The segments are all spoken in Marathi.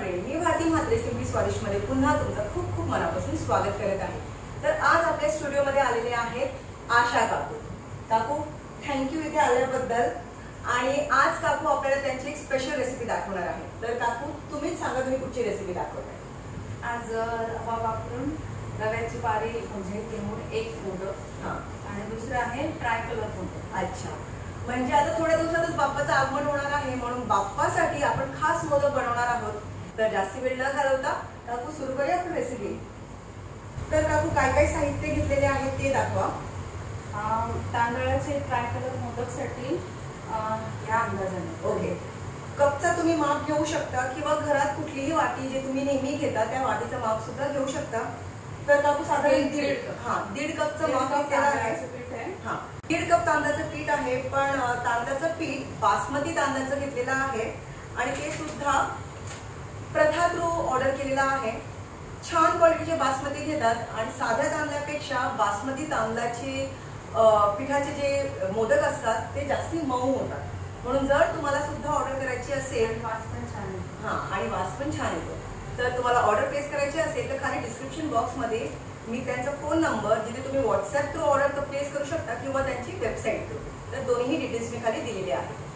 मंडळी, मी भारती म्हात्रे सिम्पली स्वादिष्टमध्ये पुन्हा तुमचं खूप खूप मनापासून स्वागत करत आहे। तर आज आपल्या स्टुडिओमध्ये आलेले आहेत आशा काकू। काकू थँक्यू इथे आल्याबद्दल। आणि आज काकू आपल्याला त्यांची एक स्पेशल रेसिपी दाखवणार आहे। तर काकू तुम्हीच सांगा, तुम्ही कुठची रेसिपी दाखवताय? आज रवा वापरून रव्याची पारी म्हणजे घेऊन एक मोदक आणि दुसरं आहे ट्राय कलर मोदक। अच्छा, म्हणजे आता थोड्या दिवसातच बाप्पाचं आगमन होणार आहे, म्हणून बाप्पासाठी आपण खास मोदक बनवणार आहोत। तर जास्ती वेळ न घालवता काकू सुरू करूया आपण रेसिपी। तर काकू काय काय साहित्य घेतलेले आहे ते दाखवा। तांदळाचे ट्राय कलर मोदकसाठी या अंदाजाने ओके, कपचा तुम्ही माप घेऊ शकता किंवा घरात कुठलीही वाटी जे तुम्ही नेहमी घेता त्या वाटीचं माप सुद्धा घेऊ शकता। तर काकू साधारण दीड कपचं माप घेतलेलं आहे। 1.5 कप तांदळाचं पीठ आहे, पण तांदळाचं पीठ बासमती तांदळाचं घेतलेलं आहे आणि ते सुद्धा प्रथा थ्रू ऑर्डर केलेला आहे। छान क्वालिटीचे बासमती घेतात आणि साध्या तांदळापेक्षा बासमती तांदळाचे पिठाचे जे मोदक असतात ते जास्ती मऊ होतात, म्हणून जर तुम्हाला सुद्धा ऑर्डर करायची असेल वास पण छान येतो। आणि वास पण छान येतो। तर तुम्हाला ऑर्डर प्लेस करायची असेल तर खाली डिस्क्रिप्शन बॉक्समध्ये मी त्यांचा फोन नंबर, जिथे तुम्ही व्हॉट्सअप थ्रू ऑर्डर प्लेस करू शकता किंवा त्यांची वेबसाईट थ्रू, तर दोन्ही डिटेल्स मी खाली दिलेले आहेत।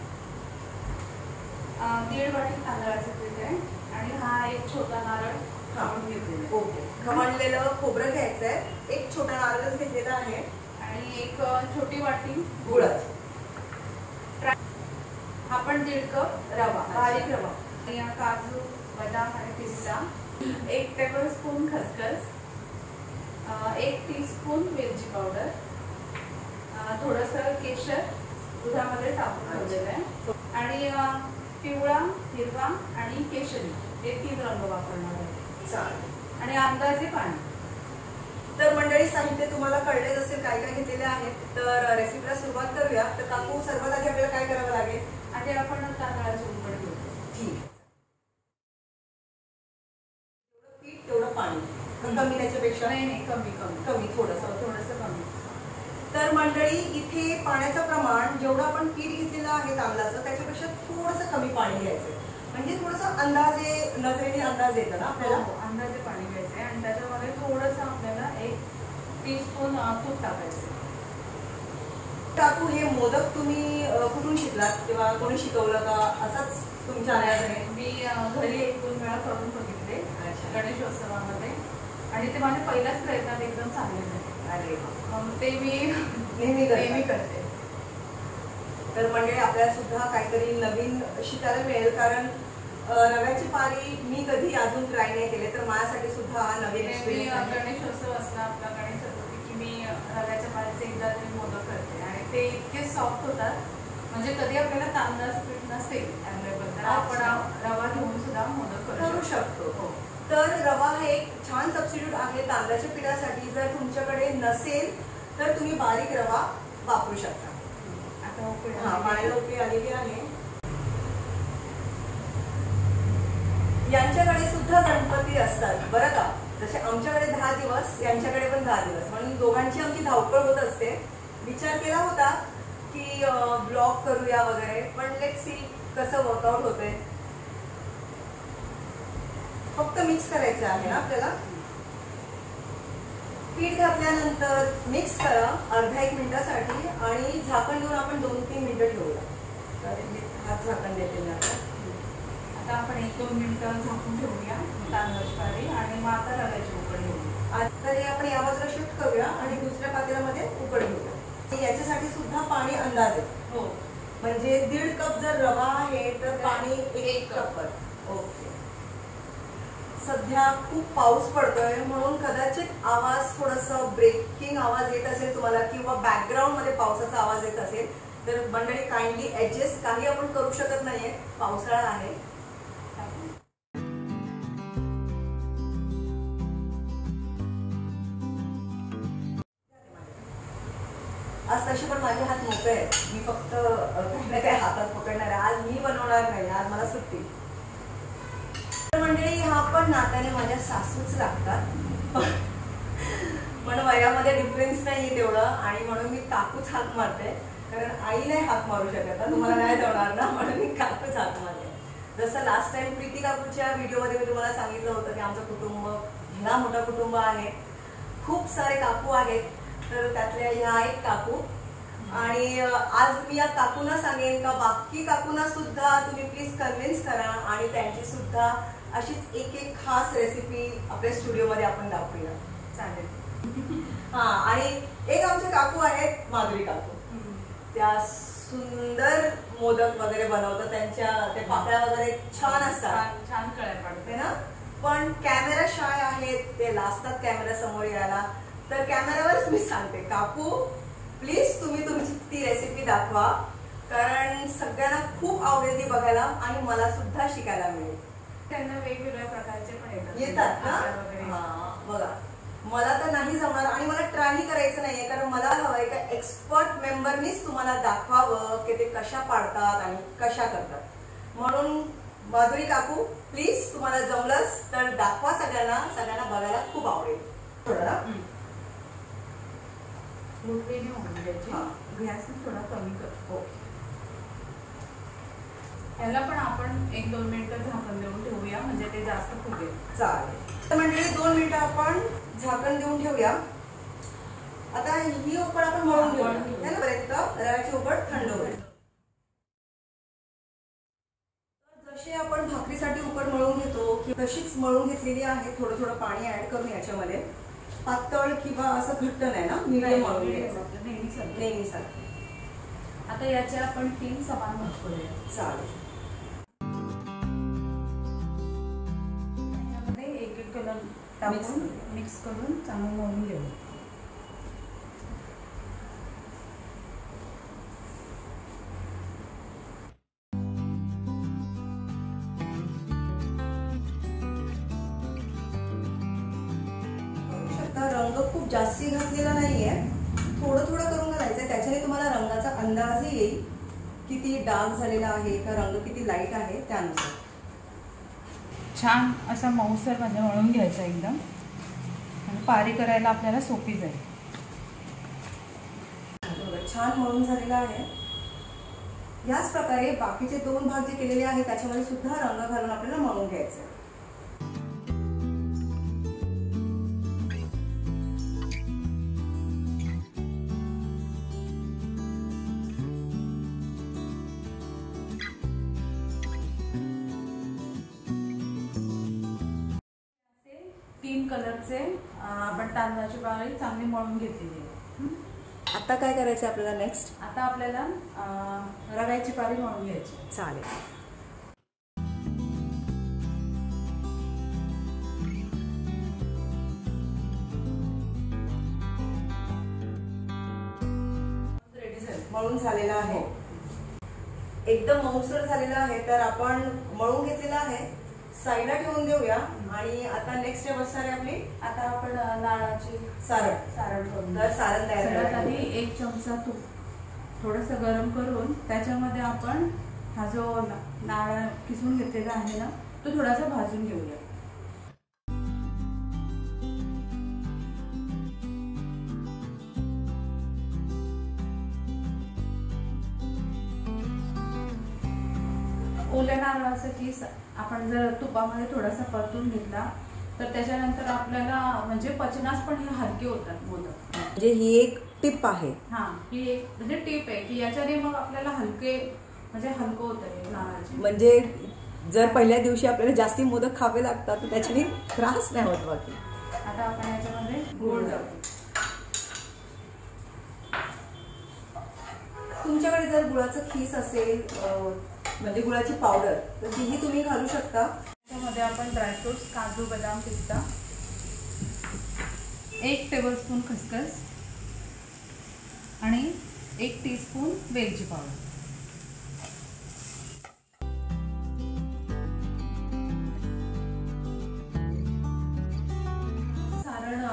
1.5 वाटी तांदळाचं पीठ आहे आणि हा एक छोटा नारळ घेतलेला। ओके, खमणलेलं खोबरं घ्यायचं आहे, एक छोटा नारळच घेतलेला आहे आणि एक छोटी वाटी गुळाची। हा पण 1.5 कप रवा, बारीक रवा आणि काजू, बदाम आणि पिस्ता, 1 टेबलस्पून खसखस, 1 टीस्पून वेलची पावडर, थोडंसं केशर दुधामध्ये टाकून ठेवलेलं आहे आणि पिवळा, हिरवा आणि केशरी हे 3 रंग वापरणार आहे। आणि अंदाजे पाणी। तर मंडळी साहित्य तुम्हाला कळलेच असेल काय काय घेतलेले आहेत। तर रेसिपीला सुरुवात करूया। तर काकू सर्वात आधी आपल्याला काय करावं लागेल? आधी आपण तांदळाचे उकड घेऊ। ठीक आहे, तेवढं पीठ तेवढं पाणी, कमी त्याच्यापेक्षा नाही कमी थोडंसं कमी। तर मंडळी इथे पाण्याचं प्रमाण जेवढं आपण पीठ घेतलेलं आहे तांदळाचं त्याच्यापेक्षा थोडंसं कमी पाणी घ्यायचं, म्हणजे थोडंसं अंदाजे नजरेने अंदाज येतो ना आपल्याला। अंदाजे पाणी घ्यायचं आहे आणि त्याच्यामध्ये थोडंसं आपल्याला 1 टीस्पून तूप टाकायचं। काकू हे मोदक तुम्ही कुठून शिकलात किंवा कोणी शिकवलं का असंच तुमच्या आल्याने? मी घरी 1-2 वेळा करून बघितले गणेशोत्सवामध्ये आणि ते माझ्या पहिल्याच प्रयत्नात एकदम चांगले झाले। अरे ते मी नेहमी करते। तर मंडळी आपल्याला सुद्धा काहीतरी नवीन शिकायला मिळेल, कारण रव्याची पारी मी कधी अजून ट्राय नाही केले, तर माझ्यासाठी सुद्धा नवीन एक्सपिरियन्स। गणेशोत्सव असला आपला गणेश चतुर्थी की मी रव्याच्या पारीचे एकदा तरी मोदक करते आणि ते इतके सॉफ्ट होतात, म्हणजे कधी आपल्याला तांदळाचं पीठ नसेल अवेलेबल तर आपण रवा घेऊन सुद्धा मोदक करू शकतो। तर रवा हा एक छान सबस्टिट्यूट आहे तांदळाच्या पिठासाठी। जर तुमच्याकडे नसेल तर तुम्ही बारीक रवा वापरू शकता। आता पाण्याला उकळी आलेली आहे। यांच्याकडे सुद्धा गणपती असतात बरं का, जसे आमच्याकडे 10 दिवस यांच्याकडे पण 10 दिवस, म्हणून दोघांची आमची धावपळ होत असते। विचार केला होता की ब्लॉग करूया वगैरे, पण लेट्स सी कसं वर्कआउट होतंय। फक्त मिक्स करायचं आहे ना आपल्याला। पीठ घातल्यानंतर मिक्स करा अर्धा 1 मिनिटासाठी आणि झाकण देऊन आपण 2-3 मिनिटं ठेवूया। हात झाकण देते ना आता आपण 1-2 मिनिटं झाकून ठेवूया तांदळाची पारी आणि मग आता रव्याची उकड घेऊया। आता हे आपण या बाजूला शिफ्ट करूया आणि दुसऱ्या पातेल्यामध्ये उकड घेऊया। याच्यासाठी सुद्धा पाणी अंदाजे, हो, म्हणजे 1.5 कप जर रवा आहे तर पाणी 1 कप। ओके, सध्या खूप पाऊस पडतोय म्हणून कदाचित आवाज थोडासा ब्रेकिंग आवाज येत असेल तुम्हाला किंवा बॅकग्राऊंड मध्ये पावसाचा आवाज येत असेल तर मंडळी काइंडली ऍडजस्ट, काही आपण करू शकत नाहीये, पावसाळा आहे। आज तशी पण माझे हात मोकळे आहेत, मी फक्त काही हातात पकडणार आहे। आज मी बनवणार नाही, आज मला सुट्टी। मंडळी हा पण नात्याने माझ्या सासूच लागतात, पण वयामध्ये डिफरन्स नाहीये तेवढं, आणि म्हणून मी काकूच हाक मारते, कारण आई नाही हाक मारू शकत, तुम्हाला नाही जमणार ना, म्हणून मी काकूच हाक मारते। जसं लास्ट टाइम प्रीती काकूच्या व्हिडिओमध्ये मी तुम्हाला सांगितलं होतं की आमचं कुटुंब भला मोठं कुटुंब आहे, खूप सारे काकू आहेत, तर त्यातल्या ह्या एक काकू. आणि आज मी या काकूंना सांगेन का बाकी काकूंना सुद्धा तुम्ही प्लीज कन्व्हिन्स करा आणि त्यांची सुद्धा अशीच एक एक खास रेसिपी आपल्या स्टुडिओमध्ये आपण दाखवूया. चालेल. हा, आणि एक आमचे काकू आहेत माधुरी काकू, त्या सुंदर मोदक वगैरे बनवतात, त्यांच्या ते पाकळ्या वगैरे छान असतात, छान कळायला पडते ना. पण कॅमेरा शाय आहेत, ते लाजतात कॅमेरा समोर यायला, तर कॅमेऱ्यावरच मी सांगते काकू प्लीज तुम्ही तुमची ती रेसिपी दाखवा, कारण सगळ्यांना खूप आवडेल ती बघायला आणि मला सुद्धा शिकायला मिळेल. त्यांना वेगवेगळ्या प्रकारचे पण येतात ना. बघा मला तर नाही जमणार आणि मला ट्रायही करायचं नाहीये, कारण मला हवंय का एक्सपर्ट मेंबरनीच तुम्हाला दाखवावं की ते कशा पाडतात आणि कशा करतात. म्हणून माधुरी काकू प्लीज तुम्हाला जमलंच तर दाखवा सगळ्यांना, सगळ्यांना बघायला खूप आवडेल. थोडं ना गॅस थोडा कमी कर. याला पण आपण 1-2 मिनिटं झाकण देऊन ठेवूया, म्हणजे ते जास्त फुगेल. चालेल. तर म्हणजे 2 मिनिटं आपण झाकण देऊन ठेवूया. आता ही उकड आपण मळून घेऊया पर्यंत रव्याची उकड थंड होईल. जशी आपण भाकरीसाठी उकड मळून घेतो की तशीच मळून घेतलेली आहे. थोडं थोडं पाणी ऍड करून याच्यामध्ये, पातळ किंवा असं घट्ट नाही ना, मीडियम मळून घ्यायचं नेहमीसारखं. आता याचे आपण 3 समान भाग करूया. चालेल. त्याच्यामध्ये एक कलर टाकून मिक्स करून चांगलं मळून घेऊ. रंग खूप जास्ती घातलेला नाहीये, थोडं थोडं करून घालायचंय, त्याच्याने तुम्हाला रंगाचा अंदाजही येईल किती डार्क झालेला आहे का रंग किती लाईट आहे त्यानुसार. छान असा मऊसर म्हणजे मळून घ्यायचा एकदम, आणि पारी करायला आपल्याला सोपी जाईल. छान मळून झालेला आहे. याच प्रकारे बाकीचे 2 भाग जे केलेले आहेत त्याच्यामध्ये सुद्धा रंग घालून आपल्याला मळून घ्यायचं. कलरचे आपण तांदळाची पारी चांगली मळून घेतलेली आहे. आता काय करायचं आपल्याला नेक्स्ट? आता आपल्याला रव्याची पारी मळून घ्यायची. चालेल. रेडी झालं, मळून झालेला आहे, एकदम मऊसर झालेला आहे. तर आपण मळून घेतलेला आहे, साईडला ठेवून देऊया. आणि आता नेक्स्ट स्टेप असणार आहे आपली, आता आपण नारळाची सारण करून. तर सारण तयार करण्यासाठी 1 चमचा तूप थोडंसं गरम करून त्याच्यामध्ये आपण हा जो नारळ किसून घेतलेला आहे ना तो थोडासा भाजून घेऊया. ओल्या नारळाचा किस आपण जर तुपामध्ये थोडासा परतून घेतला तर त्याच्यानंतर आपल्याला म्हणजे पचनास पण हे हलके होतात मोदक. म्हणजे ही एक टिप आहे. हा, ही एक म्हणजे टिप आहे की याच्याने मग आपल्याला हलके म्हणजे हलकं होतं नारळाचे. म्हणजे जर पहिल्या दिवशी आपल्याला जास्ती मोदक खावे लागतात तर त्याच्याने त्रास नाही होत. बाकी आता आपण याच्यामध्ये गूळ टाकू. तुमच्याकडे जर गुळाचं खीस असेल म्हणजे गुळाची पावडर तर तीही तुम्ही घालू शकता. त्यामध्ये आपण ड्रायफ्रुट्स, काजू, बदाम, पिस्ता, 1 टेबलस्पून खसखस आणि 1 टीस्पून वेलची पावडर. सारण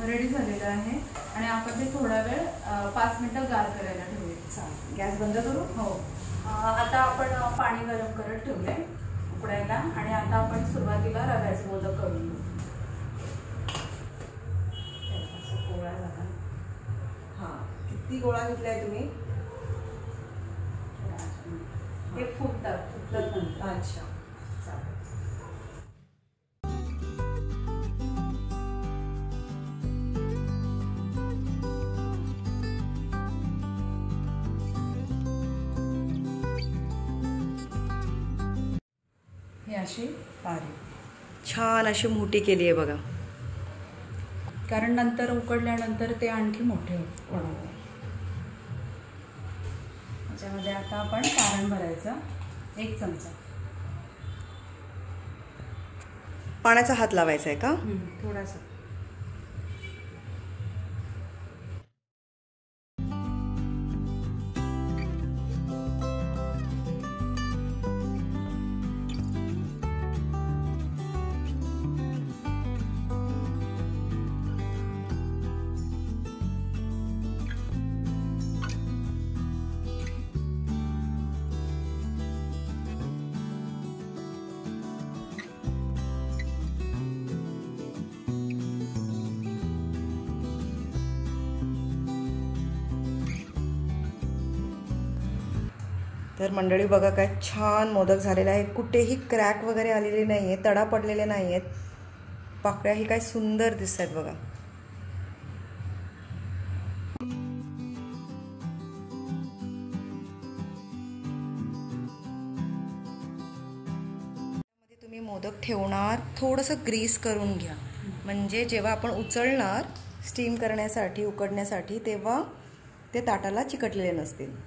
रेडी झालेलं आहे आणि आपण ते थोडा वेळ 5 मिनिटं गार करायला ठेवूया. गॅस बंद करू. हो. आता आपण पाणी गरम करत ठेवले उकडायला आणि आता आपण सुरुवातीला रव्याचे मोदक करून घेऊ. गोळा झाला. हा, किती गोळा घेतलाय तुम्ही? हे फुटतात. अच्छा, अशी बारीक छान अशी मोठी केली आहे बघा, कारण नंतर उकडल्यानंतर ते आणखी मोठे होणार. त्याच्यामध्ये आता आपण सारण भरायचं. 1 चमचा पाण्याचा हात लावायचा आहे का? थोडासा. तर मंडळी बघा काय छान मोदक झालेले आहे, कुठेही क्रॅक वगैरे आलेले नाही आहे, तडा पडलेले नाही आहेत, पाकळ्याही काय सुंदर दिसत आहेत बघा. तुम्ही मोदक ठेवणार थोडंसं ग्रीस करून घ्या, म्हणजे जेव्हा आपण उचलणार स्टीम करण्यासाठी उकडण्यासाठी तेव्हा ते ताटाला चिकटलेले नसतील.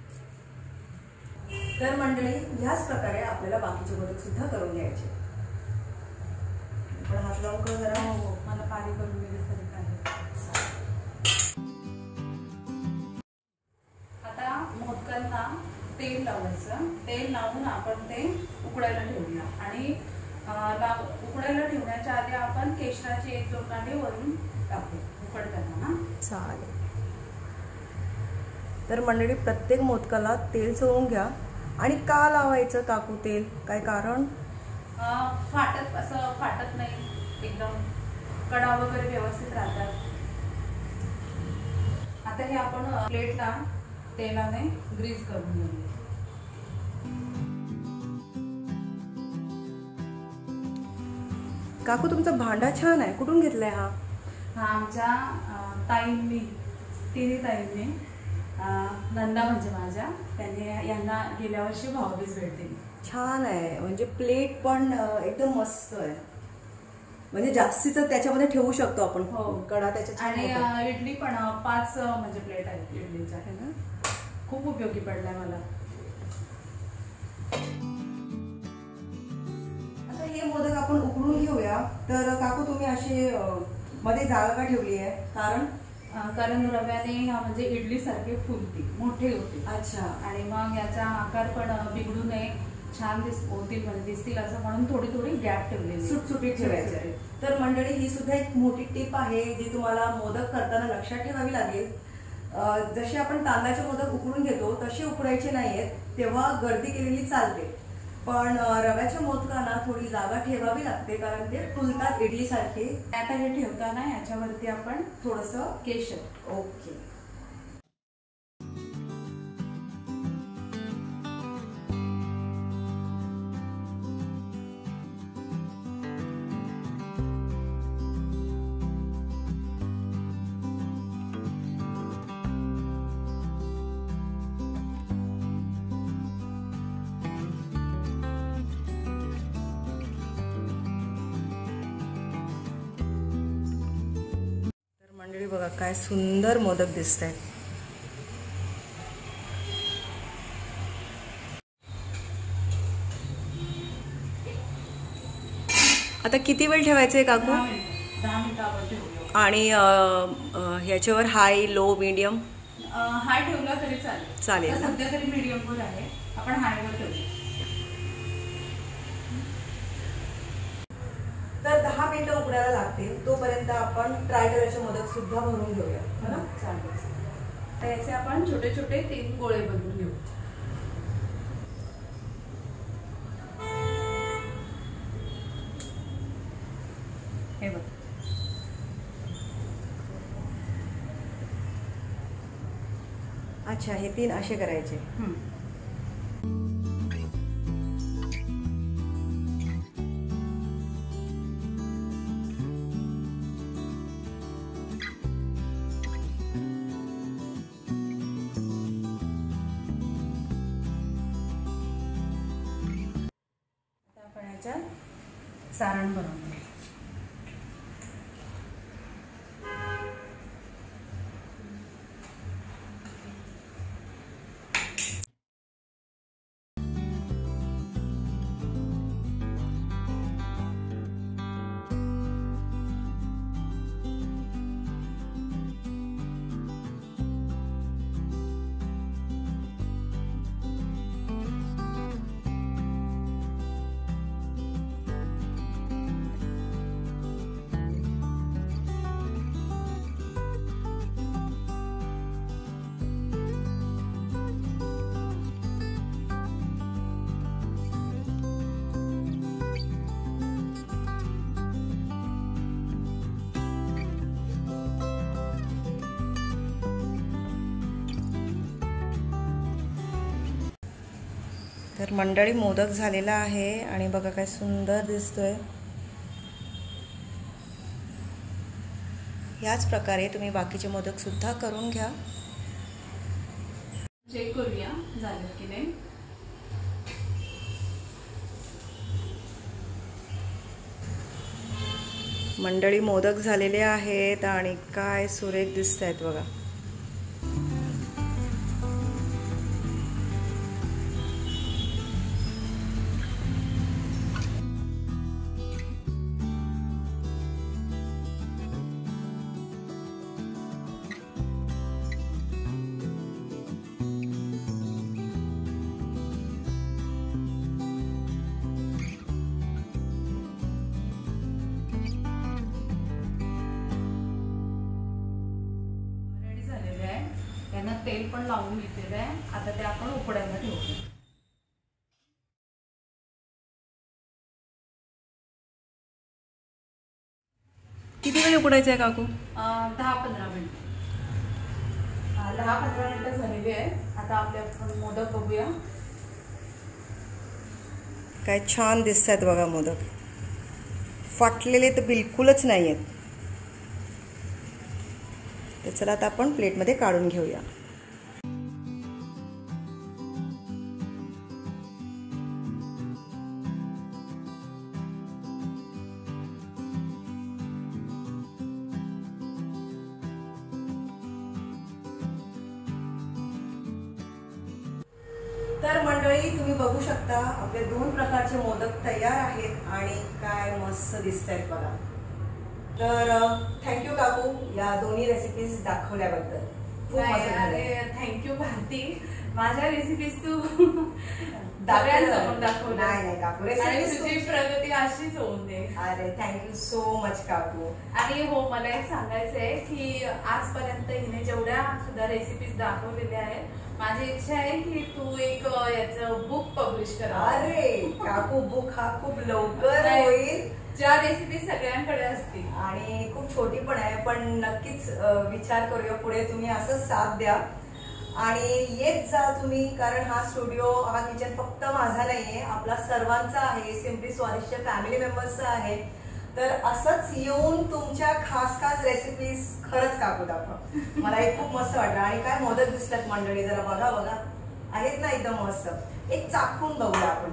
तर मंडळी ह्याच प्रकारे आपल्याला बाकीचे मोदक सुद्धा करून घ्यायचे. पण हात लावून कर जरा. हो, मला पाणी करून दिले तरी काय. आता मोदकांना तेल लावायचं. तेल लावून आपण ते उकडायला ठेवूया आणि उकडायला ठेवण्याच्या आधी आपण केशराची 1-2 कांडी वरून टाकू उकडताना. चालेल. तर मंडळी प्रत्येक मोदकाला तेल चोळून घ्या. आणि का लावायचं काकू तेल, काय कारण? फाटत नाही, एकदम कडा वगैरे व्यवस्थित राहतात. आता हे आपण प्लेटला तेलाने ग्रीस करून घेऊया. काकू तुमचा भांडा छान आहे, कुठून घेतलाय हा? हा आमच्या तिन्ही ताईंनी, नंदा म्हणजे माझ्या, त्यांनी यांना गेल्या वर्षी भाऊबीज भेट दिली. छान आहे, म्हणजे प्लेट पण एकदम मस्त आहे, म्हणजे जास्तीच त्याच्यामध्ये ठेवू शकतो आपण. हो, कडा त्याच्या. आणि इडली पण 5 म्हणजे प्लेट आहेत इडलीच्या. आहे ना, खूप उपयोगी पडलाय मला. आता हे मोदक आपण उकडून घेऊया. तर काकू तुम्ही अशी मध्ये जागा का ठेवली आहे? कारण रव्याने म्हणजे इडली सारखे फुलती, मोठे होते. अच्छा. आणि मग याचा आकार पण बिघडू नये, छान दिसतील असं म्हणून थोडी थोडी गॅप ठेवलेली, सुटसुटीत ठेवायचे. तर मंडळी ही सुद्धा एक मोठी टीप आहे जी तुम्हाला मोदक करताना लक्षात ठेवावी लागेल. जसे आपण तांदळाचे मोदक उकडून घेतो तसे उकडायचे नाहीयेत, तेव्हा गर्दी केलेली चालते. पण रव्याच्या मोदकांना थोडी जागा ठेवावी लागते, कारण ते फुलतात इडली सारखे. आता हे ठेवताना याच्यावरती आपण थोडंसं केशर. ओके. मंडळी बघा काय सुंदर मोदक दिसत आहेत. आता किती वेळ ठेवायचे काकू? 10 मिनिटावर ठेवूया. आणि ह्याच्यावर हाय, लो, मीडियम? हाय ठेवला तरी चालेल. चालेल. सध्या तरी मीडियमवर आहे, आपण हायवर ठेवूया. तर 10 मिनिटं उकडायला लागतील, तोपर्यंत आपण ट्राय करायचे मोदक सुद्धा भरून घेऊया. चालेल. तर याचे आपण छोटे छोटे 3 गोळे बनवून घेऊ. हे बघ. अच्छा, हे 3 असे करायचे. आपण याच्यात सारण बनवून घ्या. तर मंडळी मोदक झालेला आहे आणि बघा काय सुंदर दिसतोय. याच प्रकारे तुम्ही बाकीचे मोदक सुद्धा करून घ्या. चेक करूया झालं की नाही. मंडळी मोदक झालेले आहेत आणि काय सुरेख दिसत आहेत बघा. त्यांना तेल पण लावून घेतलेलं आहे. आता ते आपण उकडायला ठेवू. किती वेळ उकडायचं आहे काकू? 10-15 मिनिट. 10-15 मिनिटं झालेली आहे. आता आपले आपण मोदक बघूया. काय छान दिसत आहेत बघा मोदक. फाटलेले तर बिलकुलच नाही आहेत. तर चला आता आपण प्लेटमध्ये काढून घेऊया. तर मंडळी तुम्ही बघू शकता आपले 2 प्रकारचे मोदक तयार आहेत आणि काय मस्त दिसत आहेत बघा. तर थँक्यू काकू या दोन्ही रेसिपीज दाखवल्याबद्दल. थँक्यू भारती. माझ्या रेसिपीज तू सगळ्यांसमोर दाखवल्या. नाही काकू तुझी प्रगती अशीच होऊन दे. अरे थँक्यू सो मच काकू. आणि हो मला एक सांगायचं आहे की आजपर्यंत हिने जेवढ्या सुद्धा रेसिपीज दाखवलेल्या आहेत माझी इच्छा आहे की तू एक याचं बुक पब्लिश कर. अरे काकू बुक हा खूप लवकर होईल. ज्या रेसिपी सगळ्यांकडे असतील आणि खूप छोटी पण आहे पण नक्कीच विचार करूया पुढे. तुम्ही असंच साथ द्या आणि येत जा तुम्ही. कारण हा स्टुडिओ हा किचन फक्त माझा नाहीये आपला सर्वांचा आहे. सिम्पली स्वादिष्ट फॅमिली मेंबर्सचा आहे. तर असंच येऊन तुमच्या खास खास रेसिपीज खरंच काकू दाखवा. मला हे खूप मस्त वाटलं. आणि काय मोदक दिसतात मंडळी जरा बघा बघा आहेत ना एकदम मस्त. एक चाखून बघूया आपण.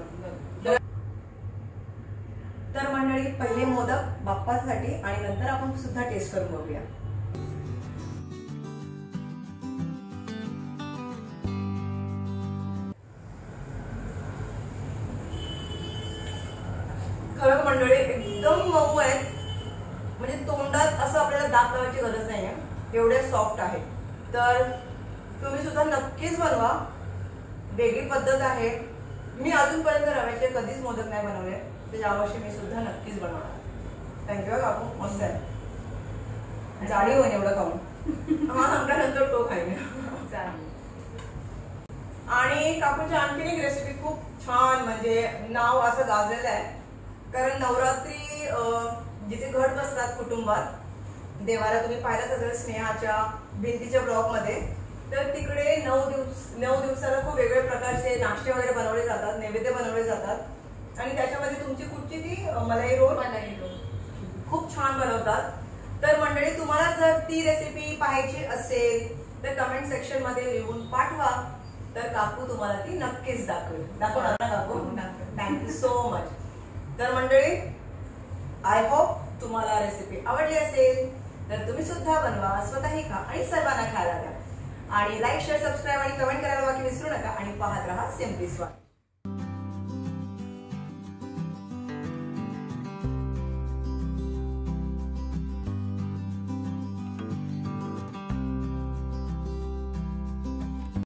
तर मंडळी पहिले मोदक बाप्पासाठी आणि नंतर आपण सुद्धा टेस्ट करून बघूया. खरं मंडळी एकदम मऊ आहेत. म्हणजे तोंडात असं आपल्याला दात लावायची गरज नाही आहे एवढे सॉफ्ट आहेत. तर तुम्ही सुद्धा नक्कीच बनवा. वेगळी पद्धत आहे. मी अजूनपर्यंत रव्याचे कधीच मोदक नाही बनवले. तर यावर्षी मी सुद्धा नक्कीच बनवणार. थँक्यू काकू मस्त आहे. जाडी होईन एवढं खाऊन. हा नंतर तो खाईन. आणि काकूची आणखीन एक रेसिपी खूप छान म्हणजे नाव असं गाजलेलं आहे. कारण नवरात्री जिथे घट बसतात कुटुंबात देवाला तुम्ही पाहिलंच असेल स्नेहाच्या भिंतीच्या ब्लॉग मध्ये. तर तिकडे 9 दिवसाला खूप वेगवेगळ्या प्रकारचे नाश्ते वगैरे बनवले जातात. नैवेद्य बनवले जातात. आणि त्याच्यामध्ये तुमची कुठची ती मलाई रोल खूप छान बनवतात. तर मंडळी तुम्हाला जर ती रेसिपी पाहायची असेल तर कमेंट सेक्शन मध्ये लिहून पाठवा. तर काकू तुम्हाला ती नक्कीच दाखवणार ना काकू. Thank you so much. तर मंडळी आय होप तुम्हाला रेसिपी आवडली असेल तर तुम्ही सुद्धा बनवा, स्वतःही खा आणि सर्वांना खायला द्या. आणि लाईक, शेअर, सबस्क्राईब आणि कमेंट करायला बाकी विसरू नका. आणि पाहत राहा सिम्पली स्वाद.